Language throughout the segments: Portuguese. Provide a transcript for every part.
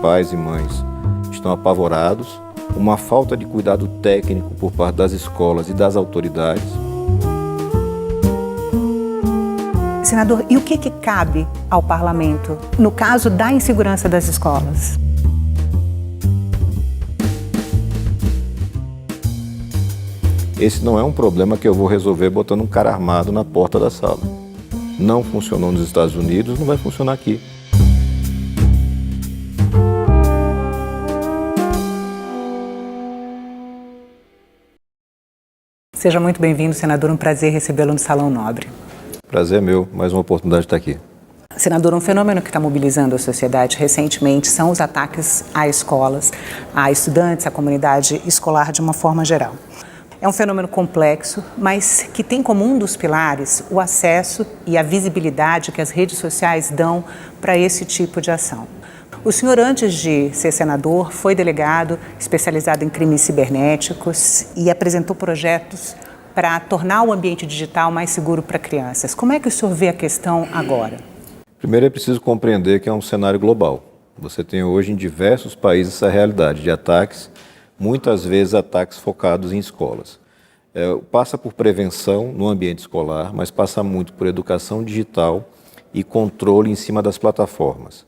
pais e mães estão apavorados, uma falta de cuidado técnico por parte das escolas e das autoridades. Senador, e o que cabe ao parlamento no caso da insegurança das escolas? Esse não é um problema que eu vou resolver botando um cara armado na porta da sala. Não funcionou nos Estados Unidos, não vai funcionar aqui. Seja muito bem-vindo, senador. Um prazer recebê-lo no Salão Nobre. Prazer é meu, mais uma oportunidade de estar aqui. Senador, um fenômeno que está mobilizando a sociedade recentemente são os ataques a escolas, a estudantes, à comunidade escolar de uma forma geral. É um fenômeno complexo, mas que tem como um dos pilares o acesso e a visibilidade que as redes sociais dão para esse tipo de ação. O senhor, antes de ser senador, foi delegado especializado em crimes cibernéticos e apresentou projetos para tornar o ambiente digital mais seguro para crianças. Como é que o senhor vê a questão agora? Primeiro é preciso compreender que é um cenário global. Você tem hoje em diversos países essa realidade de ataques, muitas vezes ataques focados em escolas. Passa por prevenção no ambiente escolar, mas passa muito por educação digital e controle em cima das plataformas.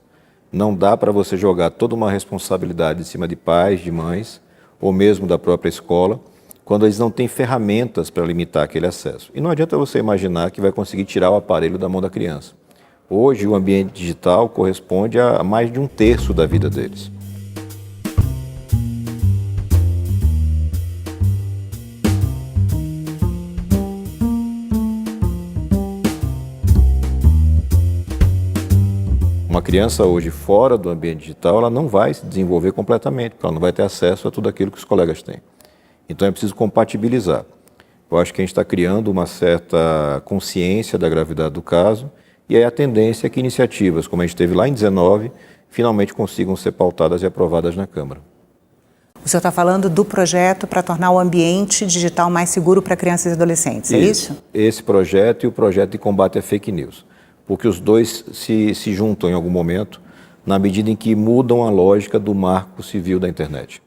Não dá para você jogar toda uma responsabilidade em cima de pais, de mães, ou mesmo da própria escola, quando eles não têm ferramentas para limitar aquele acesso. E não adianta você imaginar que vai conseguir tirar o aparelho da mão da criança. Hoje, o ambiente digital corresponde a mais de 1/3 da vida deles. Uma criança hoje fora do ambiente digital, ela não vai se desenvolver completamente, porque ela não vai ter acesso a tudo aquilo que os colegas têm. Então é preciso compatibilizar. Eu acho que a gente está criando uma certa consciência da gravidade do caso, e aí a tendência é que iniciativas, como a gente teve lá em 19, finalmente consigam ser pautadas e aprovadas na Câmara. O senhor está falando do projeto para tornar o ambiente digital mais seguro para crianças e adolescentes, é isso? Esse projeto e o projeto de combate à fake news. Porque os dois se juntam em algum momento, na medida em que mudam a lógica do marco civil da internet.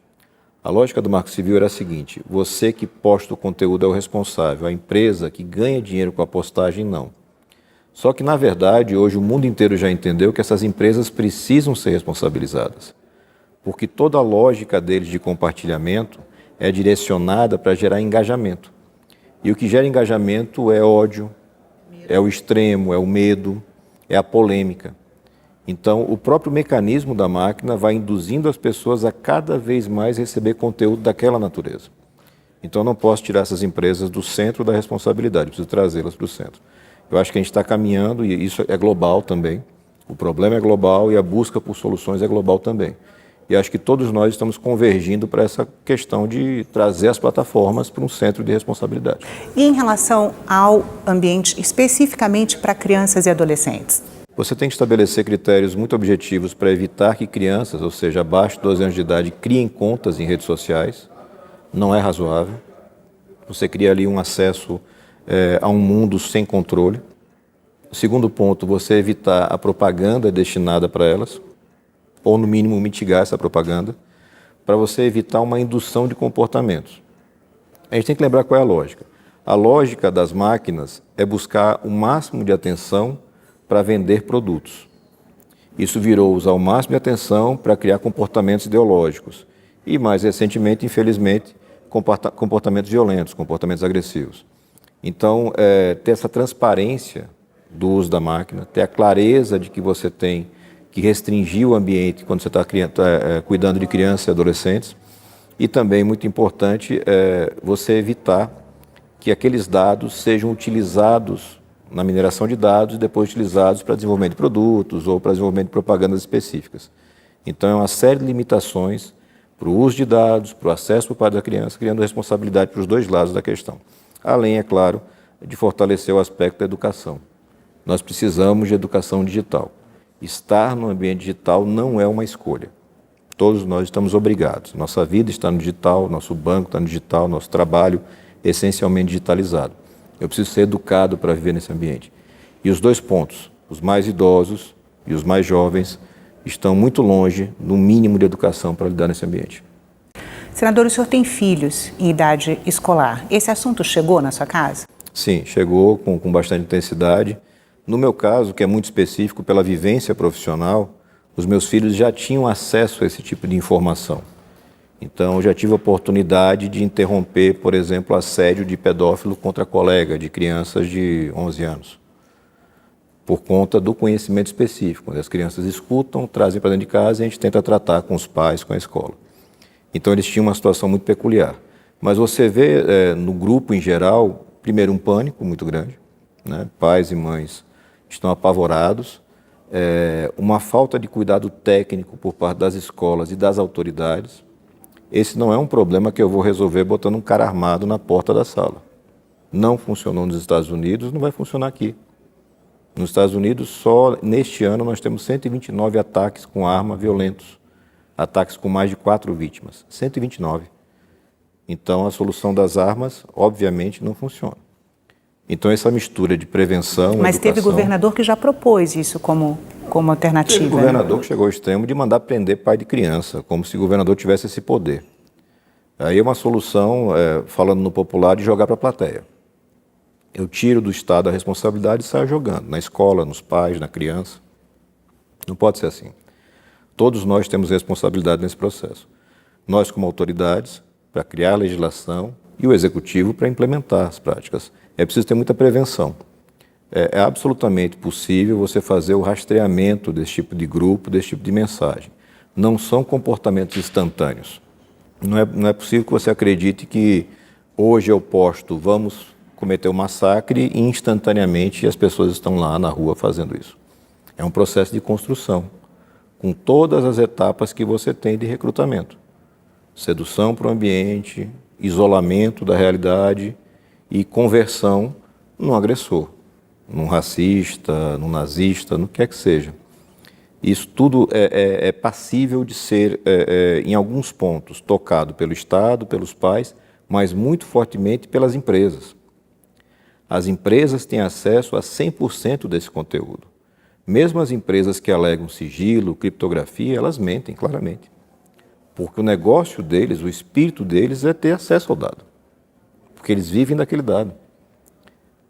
A lógica do marco civil era a seguinte: você que posta o conteúdo é o responsável, a empresa que ganha dinheiro com a postagem não. Só que, na verdade, hoje o mundo inteiro já entendeu que essas empresas precisam ser responsabilizadas, porque toda a lógica deles de compartilhamento é direcionada para gerar engajamento. E o que gera engajamento é ódio, é o extremo, é o medo, é a polêmica. Então, o próprio mecanismo da máquina vai induzindo as pessoas a cada vez mais receber conteúdo daquela natureza. Então, eu não posso tirar essas empresas do centro da responsabilidade, preciso trazê-las para o centro. Eu acho que a gente está caminhando, e isso é global também. O problema é global e a busca por soluções é global também. E acho que todos nós estamos convergindo para essa questão de trazer as plataformas para um centro de responsabilidade. E em relação ao ambiente, especificamente para crianças e adolescentes? Você tem que estabelecer critérios muito objetivos para evitar que crianças, ou seja, abaixo de 12 anos de idade, criem contas em redes sociais. Não é razoável. Você cria ali um acesso a um mundo sem controle. Segundo ponto, você evitar a propaganda destinada para elas, ou no mínimo mitigar essa propaganda, para você evitar uma indução de comportamentos. A gente tem que lembrar qual é a lógica. A lógica das máquinas é buscar o máximo de atenção para vender produtos. Isso virou usar o máximo de atenção para criar comportamentos ideológicos e, mais recentemente, infelizmente, comportamentos violentos, comportamentos agressivos. Então, ter essa transparência do uso da máquina, ter a clareza de que você tem que restringir o ambiente quando você está cuidando de crianças e adolescentes. E também, muito importante, você evitar que aqueles dados sejam utilizados na mineração de dados e depois utilizados para desenvolvimento de produtos ou para desenvolvimento de propagandas específicas. Então, é uma série de limitações para o uso de dados, para o acesso por parte da criança, criando responsabilidade para os dois lados da questão. Além, é claro, de fortalecer o aspecto da educação. Nós precisamos de educação digital. Estar no ambiente digital não é uma escolha. Todos nós estamos obrigados. Nossa vida está no digital, nosso banco está no digital, nosso trabalho essencialmente digitalizado. Eu preciso ser educado para viver nesse ambiente. E os dois pontos, os mais idosos e os mais jovens, estão muito longe do mínimo de educação para lidar nesse ambiente. Senador, o senhor tem filhos em idade escolar. Esse assunto chegou na sua casa? Sim, chegou com bastante intensidade. No meu caso, que é muito específico pela vivência profissional, os meus filhos já tinham acesso a esse tipo de informação. Então, eu já tive a oportunidade de interromper, por exemplo, assédio de pedófilo contra colega de crianças de 11 anos, por conta do conhecimento específico. Quando as crianças escutam, trazem para dentro de casa e a gente tenta tratar com os pais, com a escola. Então, eles tinham uma situação muito peculiar. Mas você vê no grupo em geral, primeiro, um pânico muito grande, né? Pais e mães estão apavorados, uma falta de cuidado técnico por parte das escolas e das autoridades. Esse não é um problema que eu vou resolver botando um cara armado na porta da sala. Não funcionou nos Estados Unidos, não vai funcionar aqui. Nos Estados Unidos, só neste ano, nós temos 129 ataques com arma violentos. Ataques com mais de 4 vítimas. 129. Então, a solução das armas, obviamente, não funciona. Então, essa mistura de prevenção... Mas educação, teve governador que já propôs isso como alternativa. Teve governador que chegou ao extremo de mandar prender pai de criança, como se o governador tivesse esse poder. Aí é uma solução, falando no popular, de jogar para a plateia. Eu tiro do Estado a responsabilidade e saio jogando, na escola, nos pais, na criança. Não pode ser assim. Todos nós temos responsabilidade nesse processo. Nós, como autoridades, para criar a legislação, e o Executivo para implementar as práticas. É preciso ter muita prevenção. É absolutamente possível você fazer o rastreamento desse tipo de grupo, desse tipo de mensagem. Não são comportamentos instantâneos. Não é possível que você acredite que hoje eu posto, vamos cometer um massacre e instantaneamente as pessoas estão lá na rua fazendo isso. É um processo de construção, com todas as etapas que você tem de recrutamento. Sedução para o ambiente, isolamento da realidade e conversão no agressor, num racista, num nazista, no que quer que seja. Isso tudo é passível de ser, em alguns pontos, tocado pelo Estado, pelos pais, mas muito fortemente pelas empresas. As empresas têm acesso a 100% desse conteúdo. Mesmo as empresas que alegam sigilo, criptografia, elas mentem claramente. Porque o negócio deles, o espírito deles é ter acesso ao dado. Porque eles vivem daquele dado.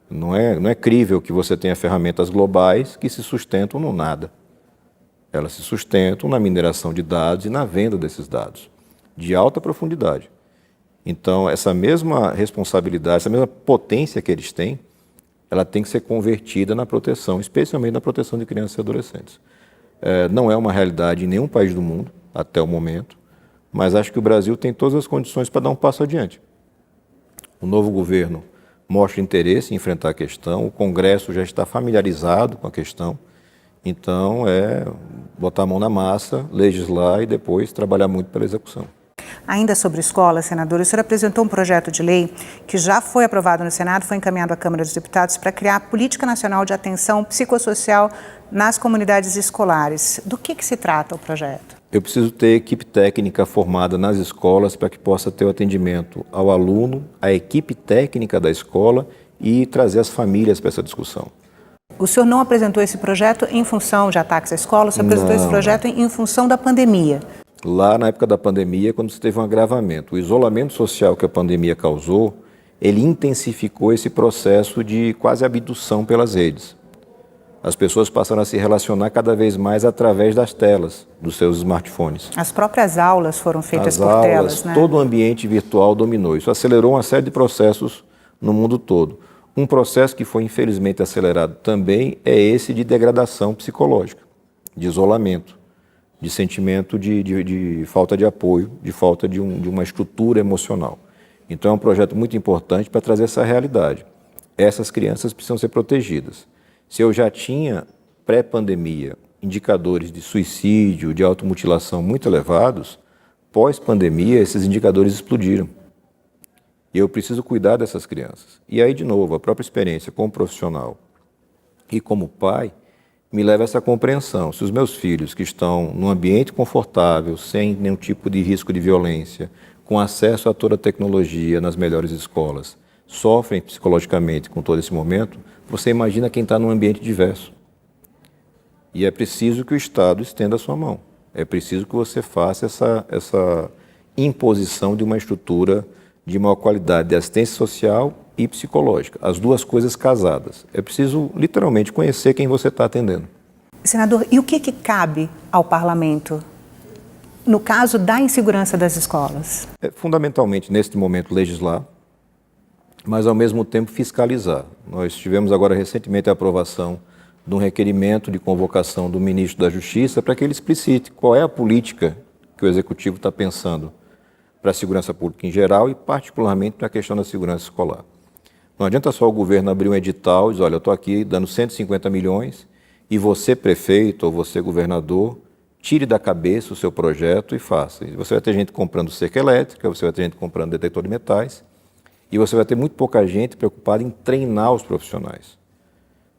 Não é crível que você tenha ferramentas globais que se sustentam no nada. Elas se sustentam na mineração de dados e na venda desses dados, de alta profundidade. Então, essa mesma responsabilidade, essa mesma potência que eles têm, ela tem que ser convertida na proteção, especialmente na proteção de crianças e adolescentes. Não é uma realidade em nenhum país do mundo, até o momento, mas acho que o Brasil tem todas as condições para dar um passo adiante. O novo governo mostra interesse em enfrentar a questão, o Congresso já está familiarizado com a questão, então botar a mão na massa, legislar e depois trabalhar muito pela execução. Ainda sobre escola, senador, o senhor apresentou um projeto de lei que já foi aprovado no Senado, foi encaminhado à Câmara dos Deputados para criar a Política Nacional de Atenção Psicossocial nas comunidades escolares. Do que se trata o projeto? Eu preciso ter equipe técnica formada nas escolas para que possa ter o atendimento ao aluno, à equipe técnica da escola e trazer as famílias para essa discussão. O senhor não apresentou esse projeto em função de ataques à escola, o senhor apresentou esse projeto em função da pandemia. Lá na época da pandemia, quando se teve um agravamento, o isolamento social que a pandemia causou, ele intensificou esse processo de quase abdução pelas redes. As pessoas passaram a se relacionar cada vez mais através das telas dos seus smartphones. As próprias aulas foram feitas por telas, né? Todo o ambiente virtual dominou. Isso acelerou uma série de processos no mundo todo. Um processo que foi infelizmente acelerado também é esse de degradação psicológica, de isolamento, de sentimento de falta de apoio, de falta de uma estrutura emocional. Então é um projeto muito importante para trazer essa realidade. Essas crianças precisam ser protegidas. Se eu já tinha, pré-pandemia, indicadores de suicídio, de automutilação muito elevados, pós-pandemia esses indicadores explodiram. E eu preciso cuidar dessas crianças. E aí, de novo, a própria experiência como profissional e como pai me leva a essa compreensão. Se os meus filhos que estão num ambiente confortável, sem nenhum tipo de risco de violência, com acesso a toda a tecnologia nas melhores escolas, sofrem psicologicamente com todo esse momento, você imagina quem está num ambiente diverso. E é preciso que o Estado estenda a sua mão. É preciso que você faça essa imposição de uma estrutura de maior qualidade de assistência social e psicológica, as duas coisas casadas. É preciso, literalmente, conhecer quem você está atendendo. Senador, e o que cabe ao parlamento no caso da insegurança das escolas? É fundamentalmente, neste momento, legislar, mas, ao mesmo tempo, fiscalizar. Nós tivemos agora, recentemente, a aprovação de um requerimento de convocação do ministro da Justiça para que ele explicite qual é a política que o Executivo está pensando para a segurança pública em geral e, particularmente, para a questão da segurança escolar. Não adianta só o governo abrir um edital e dizer, olha, eu estou aqui dando 150 milhões e você, prefeito, ou você, governador, tire da cabeça o seu projeto e faça. E você vai ter gente comprando cerca elétrica, você vai ter gente comprando detector de metais e você vai ter muito pouca gente preocupada em treinar os profissionais.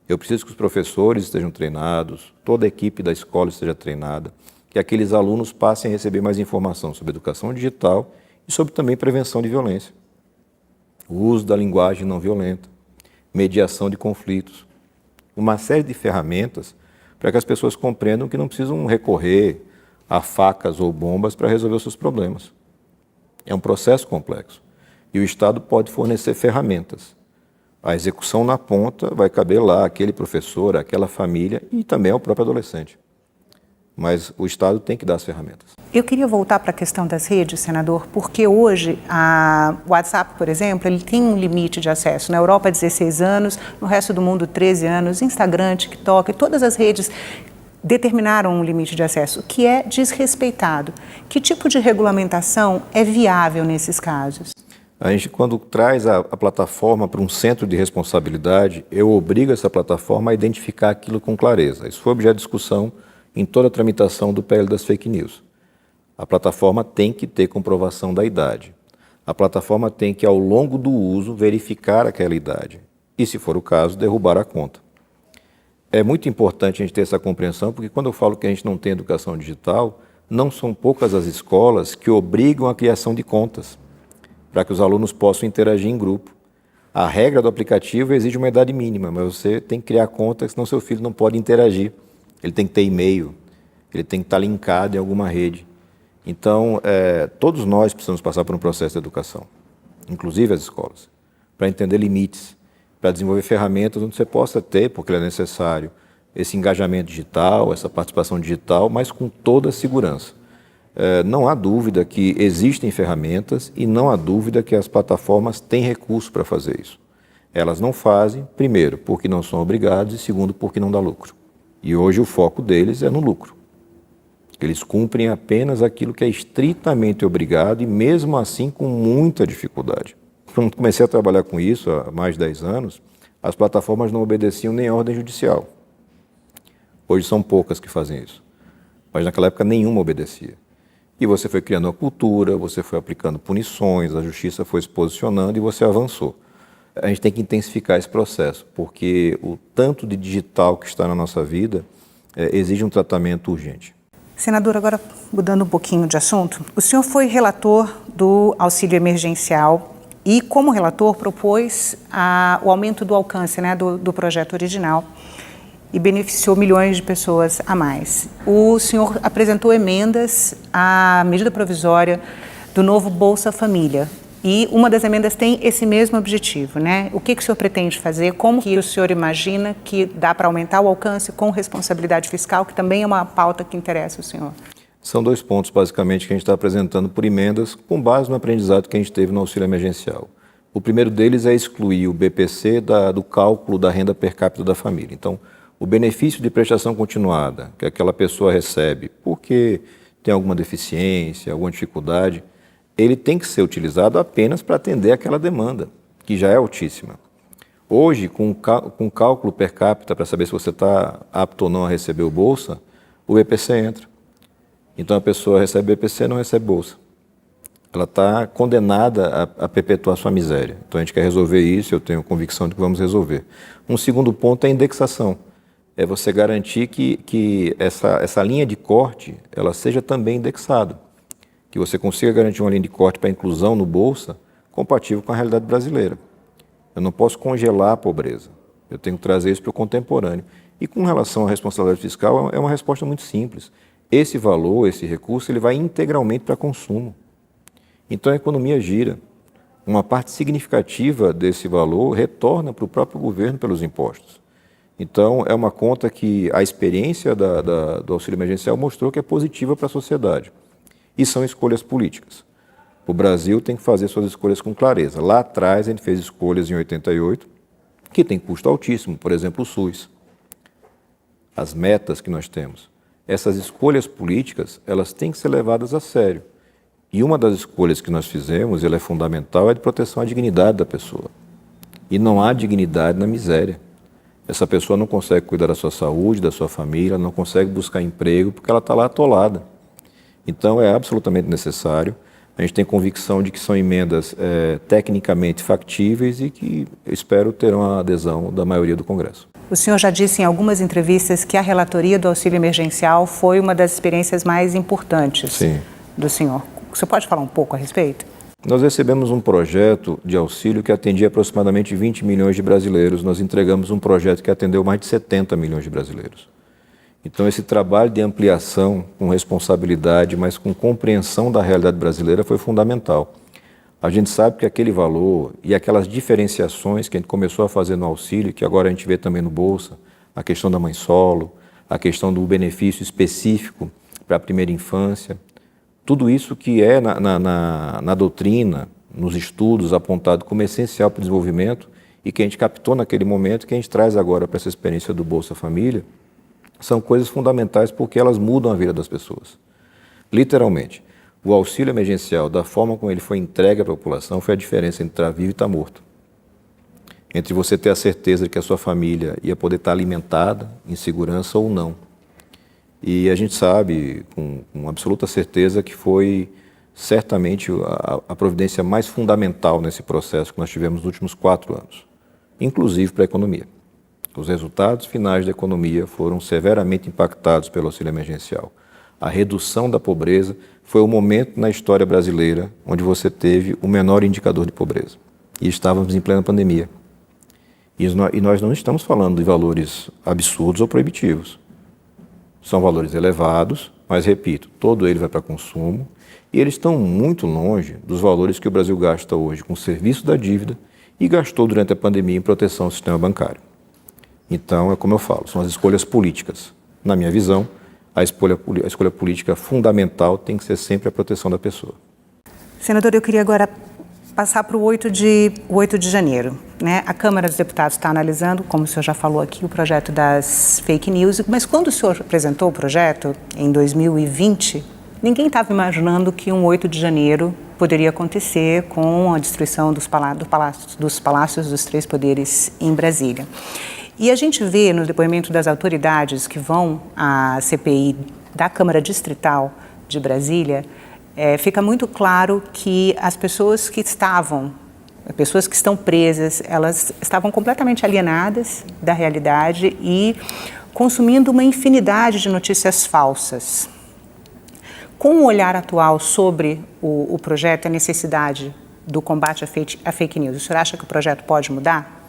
Eu preciso que os professores estejam treinados, toda a equipe da escola esteja treinada, que aqueles alunos passem a receber mais informação sobre educação digital e sobre também prevenção de violência. O uso da linguagem não violenta, mediação de conflitos, uma série de ferramentas para que as pessoas compreendam que não precisam recorrer a facas ou bombas para resolver os seus problemas. É um processo complexo e o Estado pode fornecer ferramentas. A execução na ponta vai caber lá àquele professor, àquela família e também ao próprio adolescente. Mas o Estado tem que dar as ferramentas. Eu queria voltar para a questão das redes, senador, porque hoje o WhatsApp, por exemplo, ele tem um limite de acesso. Na Europa, 16 anos, no resto do mundo, 13 anos, Instagram, TikTok, todas as redes determinaram um limite de acesso, que é desrespeitado. Que tipo de regulamentação é viável nesses casos? A gente, quando traz a plataforma para um centro de responsabilidade, eu obrigo essa plataforma a identificar aquilo com clareza. Isso foi objeto de discussão em toda a tramitação do PL das fake news. A plataforma tem que ter comprovação da idade. A plataforma tem que, ao longo do uso, verificar aquela idade. E, se for o caso, derrubar a conta. É muito importante a gente ter essa compreensão, porque quando eu falo que a gente não tem educação digital, não são poucas as escolas que obrigam a criação de contas, para que os alunos possam interagir em grupo. A regra do aplicativo exige uma idade mínima, mas você tem que criar conta, senão seu filho não pode interagir. Ele tem que ter e-mail, ele tem que estar linkado em alguma rede. Então, todos nós precisamos passar por um processo de educação, inclusive as escolas, para entender limites, para desenvolver ferramentas onde você possa ter, porque é necessário, esse engajamento digital, essa participação digital, mas com toda a segurança. Não há dúvida que existem ferramentas e não há dúvida que as plataformas têm recurso para fazer isso. Elas não fazem, primeiro, porque não são obrigadas e, segundo, porque não dá lucro. E hoje o foco deles é no lucro. Eles cumprem apenas aquilo que é estritamente obrigado e, mesmo assim, com muita dificuldade. Quando comecei a trabalhar com isso, há mais de 10 anos, as plataformas não obedeciam nem à ordem judicial. Hoje são poucas que fazem isso. Mas naquela época nenhuma obedecia. E você foi criando uma cultura, você foi aplicando punições, a justiça foi se posicionando e você avançou. A gente tem que intensificar esse processo, porque o tanto de digital que está na nossa vida exige um tratamento urgente. Senador, agora mudando um pouquinho de assunto, o senhor foi relator do auxílio emergencial e, como relator, propôs o aumento do alcance, né, do projeto original e beneficiou milhões de pessoas a mais. O senhor apresentou emendas à medida provisória do novo Bolsa Família. E uma das emendas tem esse mesmo objetivo, né? O que o senhor pretende fazer? Como que o senhor imagina que dá para aumentar o alcance com responsabilidade fiscal, que também é uma pauta que interessa o senhor? São 2 pontos, basicamente, que a gente está apresentando por emendas com base no aprendizado que a gente teve no auxílio emergencial. O primeiro deles é excluir o BPC do cálculo da renda per capita da família. Então, o benefício de prestação continuada que aquela pessoa recebe porque tem alguma deficiência, alguma dificuldade, ele tem que ser utilizado apenas para atender aquela demanda, que já é altíssima. Hoje, com cálculo per capita, para saber se você está apto ou não a receber o Bolsa, o BPC entra. Então, a pessoa recebe BPC e não recebe Bolsa. Ela está condenada a perpetuar sua miséria. Então, a gente quer resolver isso, eu tenho convicção de que vamos resolver. Um segundo ponto é a indexação. É você garantir que essa linha de corte ela seja também indexada. Que você consiga garantir uma linha de corte para a inclusão no Bolsa compatível com a realidade brasileira. Eu não posso congelar a pobreza, eu tenho que trazer isso para o contemporâneo. E com relação à responsabilidade fiscal, é uma resposta muito simples. Esse valor, esse recurso, ele vai integralmente para consumo. Então a economia gira. Uma parte significativa desse valor retorna para o próprio governo pelos impostos. Então é uma conta que a experiência do auxílio emergencial mostrou que é positiva para a sociedade. E são escolhas políticas. O Brasil tem que fazer suas escolhas com clareza. Lá atrás a gente fez escolhas em 88, que tem custo altíssimo, por exemplo o SUS. As metas que nós temos. Essas escolhas políticas, elas têm que ser levadas a sério. E uma das escolhas que nós fizemos, e ela é fundamental, é de proteção à dignidade da pessoa. E não há dignidade na miséria. Essa pessoa não consegue cuidar da sua saúde, da sua família, não consegue buscar emprego porque ela está lá atolada. Então é absolutamente necessário. A gente tem convicção de que são emendas tecnicamente factíveis e que, eu espero, terão a adesão da maioria do Congresso. O senhor já disse em algumas entrevistas que a relatoria do auxílio emergencial foi uma das experiências mais importantes do senhor. O senhor pode falar um pouco a respeito? Nós recebemos um projeto de auxílio que atendia aproximadamente 20 milhões de brasileiros. Nós entregamos um projeto que atendeu mais de 70 milhões de brasileiros. Então, esse trabalho de ampliação com responsabilidade, mas com compreensão da realidade brasileira foi fundamental. A gente sabe que aquele valor e aquelas diferenciações que a gente começou a fazer no auxílio, que agora a gente vê também no Bolsa, a questão da mãe solo, a questão do benefício específico para a primeira infância, tudo isso que é na doutrina, nos estudos, apontado como essencial para o desenvolvimento e que a gente captou naquele momento, que a gente traz agora para essa experiência do Bolsa Família, são coisas fundamentais porque elas mudam a vida das pessoas. Literalmente, o auxílio emergencial, da forma como ele foi entregue à população, foi a diferença entre estar vivo e estar morto. Entre você ter a certeza de que a sua família ia poder estar alimentada, em segurança ou não. E a gente sabe, com absoluta certeza, que foi certamente a providência mais fundamental nesse processo que nós tivemos nos últimos 4 anos, inclusive para a economia. Os resultados finais da economia foram severamente impactados pelo auxílio emergencial. A redução da pobreza foi o momento na história brasileira onde você teve o menor indicador de pobreza. E estávamos em plena pandemia. E nós não estamos falando de valores absurdos ou proibitivos. São valores elevados, mas, repito, todo ele vai para consumo e eles estão muito longe dos valores que o Brasil gasta hoje com o serviço da dívida e gastou durante a pandemia em proteção ao sistema bancário. Então, é como eu falo, são as escolhas políticas. Na minha visão, a escolha política fundamental tem que ser sempre a proteção da pessoa. Senador, eu queria agora passar para o 8 de janeiro. Né? A Câmara dos Deputados está analisando, como o senhor já falou aqui, o projeto das fake news, mas quando o senhor apresentou o projeto, em 2020, ninguém estava imaginando que um 8 de janeiro poderia acontecer com a destruição dos palácios dos 3 poderes em Brasília. E a gente vê no depoimento das autoridades que vão à CPI da Câmara Distrital de Brasília, fica muito claro que as pessoas que estão presas, elas estavam completamente alienadas da realidade e consumindo uma infinidade de notícias falsas. Com o olhar atual sobre o projeto e a necessidade do combate à fake news, o senhor acha que o projeto pode mudar?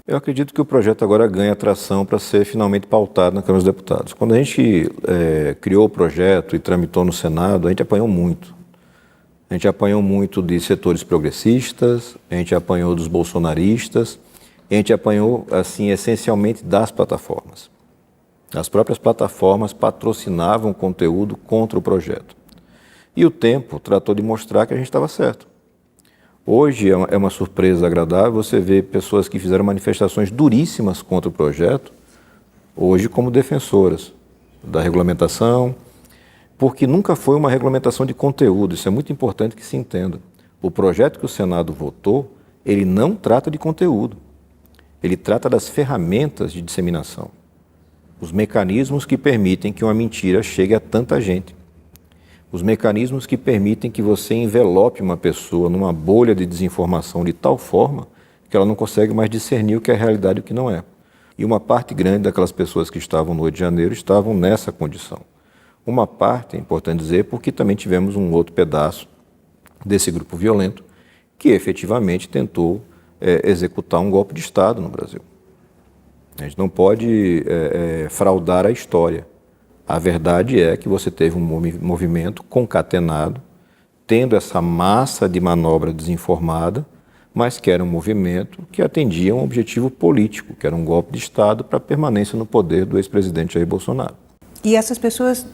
Eu acredito que o projeto agora ganha atração para ser finalmente pautado na Câmara dos Deputados. Quando a gente criou o projeto e tramitou no Senado, a gente apanhou muito. A gente apanhou muito de setores progressistas, a gente apanhou dos bolsonaristas, a gente apanhou, assim, essencialmente das plataformas. As próprias plataformas patrocinavam conteúdo contra o projeto. E o tempo tratou de mostrar que a gente estava certo. Hoje é uma surpresa agradável você ver pessoas que fizeram manifestações duríssimas contra o projeto, hoje como defensoras da regulamentação, porque nunca foi uma regulamentação de conteúdo, isso é muito importante que se entenda. O projeto que o Senado votou, ele não trata de conteúdo, ele trata das ferramentas de disseminação, os mecanismos que permitem que uma mentira chegue a tanta gente. Os mecanismos que permitem que você envelope uma pessoa numa bolha de desinformação de tal forma que ela não consegue mais discernir o que é realidade e o que não é. E uma parte grande daquelas pessoas que estavam no 8 de janeiro estavam nessa condição. Uma parte, é importante dizer, porque também tivemos um outro pedaço desse grupo violento que efetivamente tentou executar um golpe de Estado no Brasil. A gente não pode fraudar a história. A verdade é que você teve um movimento concatenado, tendo essa massa de manobra desinformada, mas que era um movimento que atendia a um objetivo político, que era um golpe de Estado para a permanência no poder do ex-presidente Jair Bolsonaro. E essas pessoas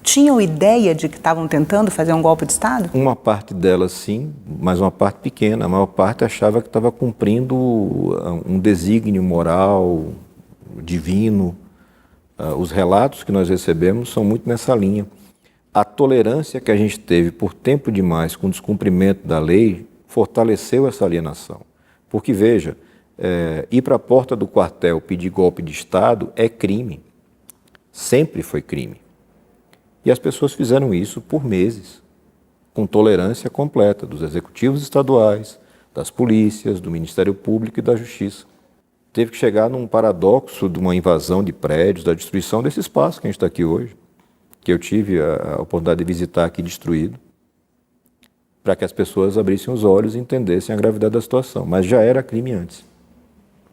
tinham ideia de que estavam tentando fazer um golpe de Estado? Uma parte delas sim, mas uma parte pequena. A maior parte achava que estava cumprindo um desígnio moral, divino. Os relatos que nós recebemos são muito nessa linha. A tolerância que a gente teve por tempo demais com o descumprimento da lei fortaleceu essa alienação. Porque, veja, ir para a porta do quartel pedir golpe de Estado é crime. Sempre foi crime. E as pessoas fizeram isso por meses, com tolerância completa dos executivos estaduais, das polícias, do Ministério Público e da Justiça. Teve que chegar num paradoxo de uma invasão de prédios, da destruição desse espaço que a gente está aqui hoje, que eu tive a oportunidade de visitar aqui destruído, para que as pessoas abrissem os olhos e entendessem a gravidade da situação. Mas já era crime antes.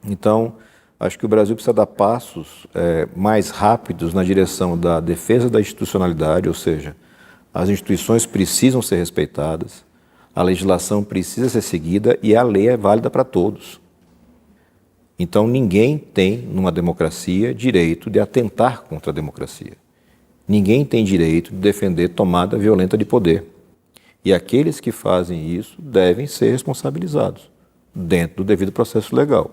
Então, acho que o Brasil precisa dar passos mais rápidos na direção da defesa da institucionalidade, ou seja, as instituições precisam ser respeitadas, a legislação precisa ser seguida e a lei é válida para todos. Então, ninguém tem, numa democracia, direito de atentar contra a democracia. Ninguém tem direito de defender tomada violenta de poder. E aqueles que fazem isso devem ser responsabilizados, dentro do devido processo legal.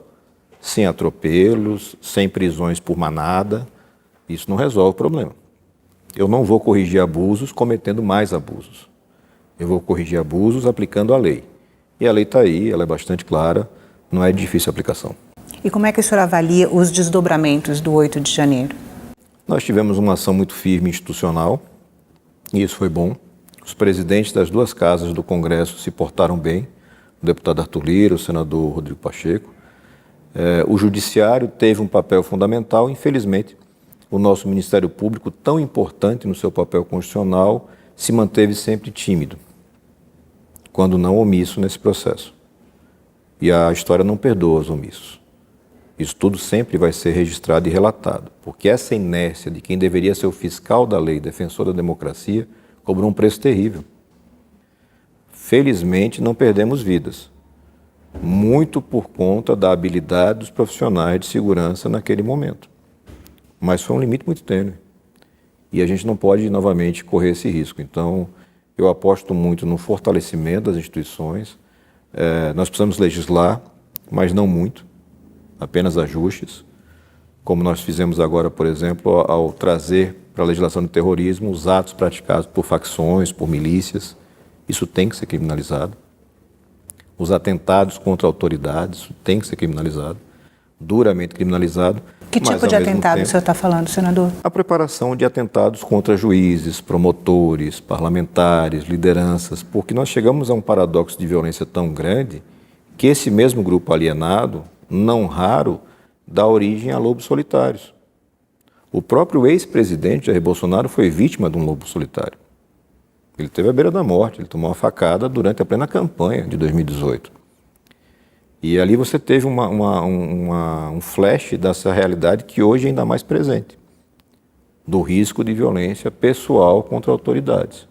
Sem atropelos, sem prisões por manada, isso não resolve o problema. Eu não vou corrigir abusos cometendo mais abusos. Eu vou corrigir abusos aplicando a lei. E a lei está aí, ela é bastante clara, não é de difícil aplicação. E como é que o senhor avalia os desdobramentos do 8 de janeiro? Nós tivemos uma ação muito firme institucional, e isso foi bom. Os presidentes das duas casas do Congresso se portaram bem, o deputado Arthur Lira, o senador Rodrigo Pacheco. O Judiciário teve um papel fundamental, infelizmente, o nosso Ministério Público, tão importante no seu papel constitucional, se manteve sempre tímido, quando não omisso nesse processo. E a história não perdoa os omissos. Isso tudo sempre vai ser registrado e relatado, porque essa inércia de quem deveria ser o fiscal da lei, defensor da democracia, cobrou um preço terrível. Felizmente, não perdemos vidas, muito por conta da habilidade dos profissionais de segurança naquele momento. Mas foi um limite muito tênue e a gente não pode novamente correr esse risco. Então, eu aposto muito no fortalecimento das instituições. Nós precisamos legislar, mas não muito, apenas ajustes, como nós fizemos agora, por exemplo, ao trazer para a legislação do terrorismo os atos praticados por facções, por milícias. Isso tem que ser criminalizado. Os atentados contra autoridades, isso tem que ser criminalizado, duramente criminalizado. Que tipo de atentado o senhor está falando, senador? A preparação de atentados contra juízes, promotores, parlamentares, lideranças, porque nós chegamos a um paradoxo de violência tão grande que esse mesmo grupo alienado, não raro, dá origem a lobos solitários. O próprio ex-presidente Jair Bolsonaro foi vítima de um lobo solitário. Ele esteve à beira da morte, ele tomou uma facada durante a plena campanha de 2018. E ali você teve um flash dessa realidade que hoje é ainda mais presente, do risco de violência pessoal contra autoridades.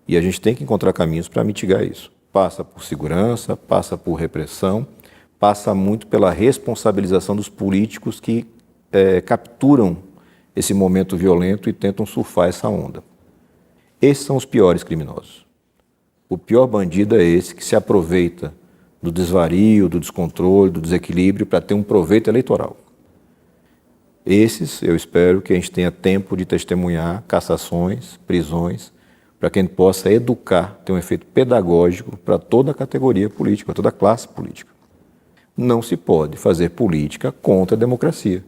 E a gente tem que encontrar caminhos para mitigar isso. Passa por segurança, passa por repressão, passa muito pela responsabilização dos políticos que capturam esse momento violento e tentam surfar essa onda. Esses são os piores criminosos. O pior bandido é esse que se aproveita do desvario, do descontrole, do desequilíbrio para ter um proveito eleitoral. Esses, eu espero que a gente tenha tempo de testemunhar cassações, prisões, para que a gente possa educar, ter um efeito pedagógico para toda a categoria política, toda a classe política. Não se pode fazer política contra a democracia.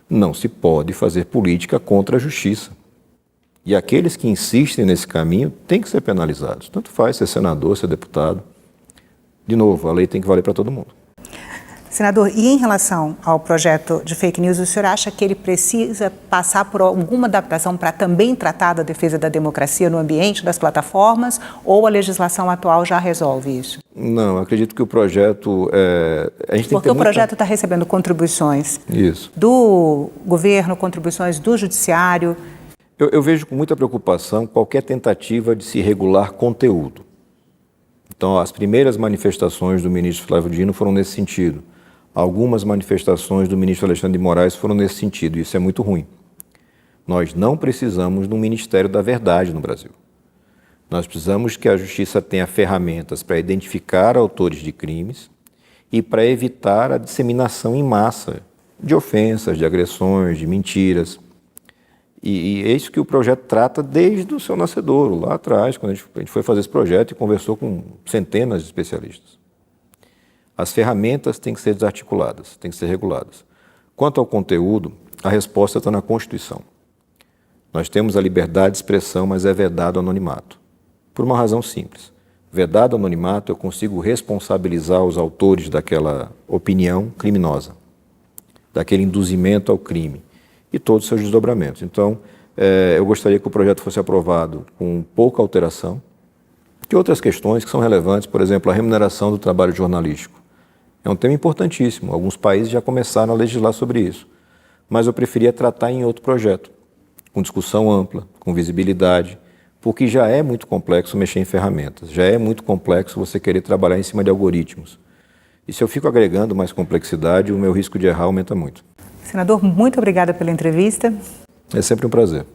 Não se pode fazer política contra a justiça. E aqueles que insistem nesse caminho têm que ser penalizados. Tanto faz ser senador, ser deputado. De novo, a lei tem que valer para todo mundo. Senador, e em relação ao projeto de fake news, o senhor acha que ele precisa passar por alguma adaptação para também tratar da defesa da democracia no ambiente das plataformas, ou a legislação atual já resolve isso? Não, acredito que o projeto... a gente tem que Porque ter o projeto está recebendo contribuições Isso. do governo, contribuições do judiciário. Eu vejo com muita preocupação qualquer tentativa de se regular conteúdo. Então, as primeiras manifestações do ministro Flávio Dino foram nesse sentido. Algumas manifestações do ministro Alexandre de Moraes foram nesse sentido. Isso é muito ruim. Nós não precisamos de um Ministério da Verdade no Brasil. Nós precisamos que a Justiça tenha ferramentas para identificar autores de crimes e para evitar a disseminação em massa de ofensas, de agressões, de mentiras. E é isso que o projeto trata desde o seu nascedouro, lá atrás, quando a gente foi fazer esse projeto e conversou com centenas de especialistas. As ferramentas têm que ser desarticuladas, têm que ser reguladas. Quanto ao conteúdo, a resposta está na Constituição. Nós temos a liberdade de expressão, mas é vedado o anonimato. Por uma razão simples. Vedado o anonimato, eu consigo responsabilizar os autores daquela opinião criminosa, daquele induzimento ao crime e todos os seus desdobramentos. Então, eu gostaria que o projeto fosse aprovado com pouca alteração, que outras questões que são relevantes, por exemplo, a remuneração do trabalho jornalístico. É um tema importantíssimo, alguns países já começaram a legislar sobre isso, mas eu preferia tratar em outro projeto, com discussão ampla, com visibilidade, porque já é muito complexo mexer em ferramentas, já é muito complexo você querer trabalhar em cima de algoritmos. E se eu fico agregando mais complexidade, o meu risco de errar aumenta muito. Senador, muito obrigada pela entrevista. É sempre um prazer.